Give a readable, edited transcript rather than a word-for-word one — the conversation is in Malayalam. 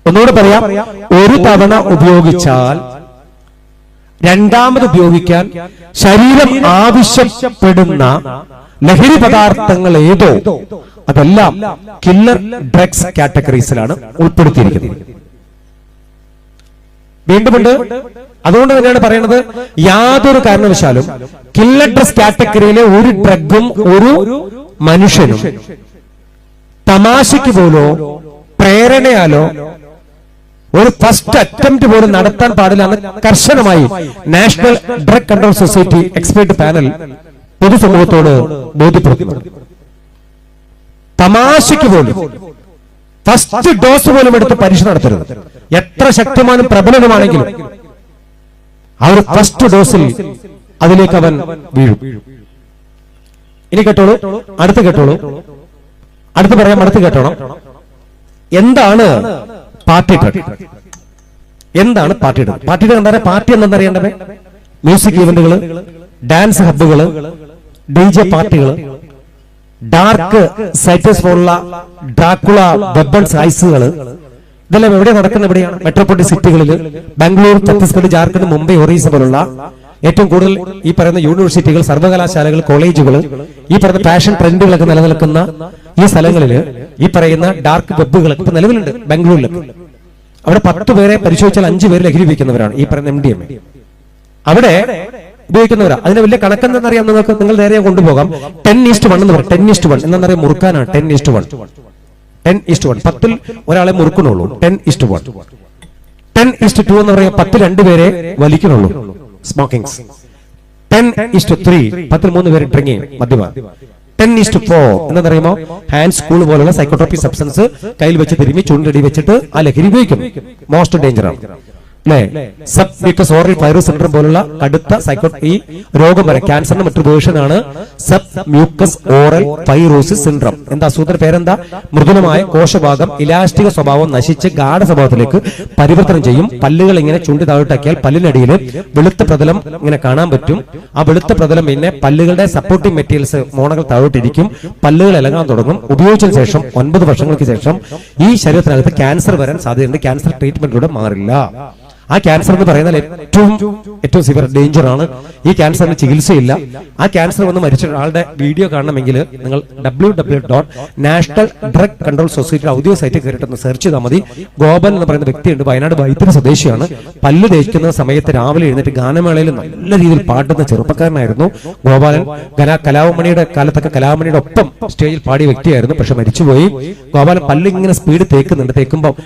ഒന്നുകൂടെ പറയാം, ഒരു തവണ ഉപയോഗിച്ചാൽ രണ്ടാമത് ഉപയോഗിക്കാൻ ശരീരം ആവശ്യപ്പെടുന്ന ലഹരി പദാർത്ഥങ്ങൾ ഏതോ അതെല്ലാം കില്ലർ ഡ്രഗ്സ് കാറ്റഗറീസിലാണ് ഉൾപ്പെടുത്തിയിരിക്കുന്നത്. വീണ്ടുമുണ്ട്. അതുകൊണ്ട് തന്നെയാണ് പറയുന്നത്, യാതൊരു കാരണവശാലും കില്ലർ ഡ്രഗ്സ് കാറ്റഗറിയിലെ ഒരു ഡ്രഗും ഒരു മനുഷ്യനും തമാശയ്ക്ക് പോലോ പ്രേരണയാലോ ഒരു ഫസ്റ്റ് അറ്റംപ്റ്റ് പോലും നടത്താൻ പാടില്ലെന്ന് കർശനമായി national drug control society expert panel പൊതുസമൂഹത്തോട് ബോധ്യപ്പെടുത്തി. തമാശയ്ക്ക് പോലും ഫസ്റ്റ് ഡോസ് പോലും എടുത്ത് പരീക്ഷ നടത്തരുത്. എത്ര ശക്തമാനും പ്രബലനുമാണെങ്കിലും ആ ഒരു ഫസ്റ്റ് ഡോസിൽ അതിലേക്ക് അവൻ വീഴും. ഇനി കേട്ടോളൂ, അടുത്ത് കേട്ടോളൂ, അടുത്ത് പറയാം, അടുത്ത് കേട്ടോണം. എന്താണ് പാർട്ടി ഡ്രഗ്? എന്താണ് പാർട്ടി ഡ്രഗ്? പാർട്ടി ഡ്രഗ് എന്താ? പാർട്ടി എന്താണെന്നറിയേണ്ടത്? മ്യൂസിക് ഇവന്റുകൾ, ഡാൻസ് ഹബ്ബുകൾ, DJ പാർട്ടികൾ, ഡാർക്ക് സൈറ്റസ് പോലുള്ള ഡ്രാക്കുള വെബൺസ് ഐസുകൾ, ഇതെല്ലാം എവിടെ നടക്കുന്നത്? എവിടെയാണ്? മെട്രോപൊളിറ്റൻ സിറ്റികളിൽ, ബാംഗ്ലൂർ, ഛത്തീസ്ഗഡ്, ജാർഖണ്ഡ്, മുംബൈ, ഒറീസ പോലുള്ള ഏറ്റവും കൂടുതൽ ഈ പറയുന്ന യൂണിവേഴ്സിറ്റികൾ, സർവകലാശാലകൾ, കോളേജുകൾ, ഈ പറയുന്ന ഫാഷൻ ട്രെൻഡുകളൊക്കെ നിലനിൽക്കുന്ന ഈ സ്ഥലങ്ങളിൽ ഈ പറയുന്ന ഡാർക്ക് വെബുകളൊക്കെ ഇപ്പൊ നിലവിലുണ്ട്. ബാംഗ്ലൂരിലൊക്കെ അവിടെ 10 പേരെ പരിശോധിച്ചാൽ 5 പേര് ലഹരി ഉപയോഗിക്കുന്നവരാണ്. ഈ പറയുന്ന MDMA അവിടെ ഉപയോഗിക്കുന്നവരാ. അതിന് വലിയ കണക്കെന്തെന്നറിയാം നിങ്ങൾക്ക്? നിങ്ങൾ നേരെ കൊണ്ടുപോകാം. 10:1 എന്ന് പറയും. 10:1 എന്നറിയാം, മുറുക്കാനാണ്. 10:1 10:1 10ൽ ഒരാളെ മുറുക്കണുള്ളൂ. 10:1 10:2 എന്ന് പറയാം. 10 2 പേരെ വലിക്കണുള്ളൂ, സ്മോക്കിംഗ്സ്. 10:3 10ൽ 3 പേര് ഡ്രിങ്കിങ്, മദ്യപാനം. 10:4 എന്നറിയുമോ? ഹാൻഡ് സ്കൂൾ പോലുള്ള സൈക്കോട്രോപിക് സബ്സ്റ്റൻസ് കയ്യിൽ വെച്ച് തിരുമ്മി ചുണ്ടടി വെച്ചിട്ട് ആ ലഹരി ഉപയോഗിക്കും. മോസ്റ്റ് ഡേഞ്ചർ ആണ് അല്ലേ? Sub mucous oral fibrosis syndrome പോലുള്ള കടുത്ത ഈ രോഗം വരെ ക്യാൻസറിന്റെ മറ്റൊരു വേർഷനാണ് sub mucous oral fibrosis syndrome. എന്താ അസുഖത്തിന്റെ പേരെന്താ? മൃദുലമായ കോശഭാഗം ഇലാസ്റ്റിക സ്വഭാവം നശിച്ച് ഗാഢ സ്വഭാവത്തിലേക്ക് പരിവർത്തനം ചെയ്യും. പല്ലുകൾ ഇങ്ങനെ ചുണ്ടി താഴോട്ടാക്കിയാൽ പല്ലിനടിയിൽ വെളുത്ത പ്രതലം ഇങ്ങനെ കാണാൻ പറ്റും. ആ വെളുത്ത പ്രതലം പിന്നെ പല്ലുകളുടെ സപ്പോർട്ടിംഗ് മെറ്റീരിയൽസ് മോണകൾ താഴോട്ടിരിക്കും. പല്ലുകൾ ഇളകാൻ തുടങ്ങും. ഉപയോഗിച്ചതിന് ശേഷം 9 വർഷങ്ങൾക്ക് ശേഷം ഈ ശരീരത്തിനകത്ത് ക്യാൻസർ വരാൻ സാധ്യതയുണ്ട്. ക്യാൻസർ ട്രീറ്റ്മെന്റിലൂടെ മാറില്ല. ആ ക്യാൻസർ എന്ന് പറയുന്നത് ഏറ്റവും സിവിയർ ഡേഞ്ചർ ആണ്. ഈ ക്യാൻസറിന് ചികിത്സയില്ല. ആ ക്യാൻസർ വന്ന് മരിച്ച ഒരാളുടെ വീഡിയോ കാണണമെങ്കിൽ നിങ്ങൾ www.national drug control society ഔദ്യോഗിക സൈറ്റിൽ കയറിയിട്ടൊന്ന് സെർച്ച് ചെയ്താൽ മതി. ഗോപാൽ എന്ന് പറയുന്ന വ്യക്തിയുണ്ട്, വയനാട് വൈത്തിരി സ്വദേശിയാണ്. പല്ല് തേക്കുന്ന സമയത്ത് രാവിലെ എഴുന്നേറ്റ് ഗാനമേളയിൽ നല്ല രീതിയിൽ പാടുന്ന ചെറുപ്പക്കാരനായിരുന്നു ഗോപാലൻ. കലാഭമണിയുടെ കാലത്തൊക്കെ കലാഭമണിയുടെ ഒപ്പം സ്റ്റേജിൽ പാടിയ വ്യക്തിയായിരുന്നു. പക്ഷെ മരിച്ചുപോയി. ഗോപാലൻ പല്ല് ഇങ്ങനെ സ്പീഡ് തേക്കുന്നുണ്ട്. തേക്കുമ്പോൾ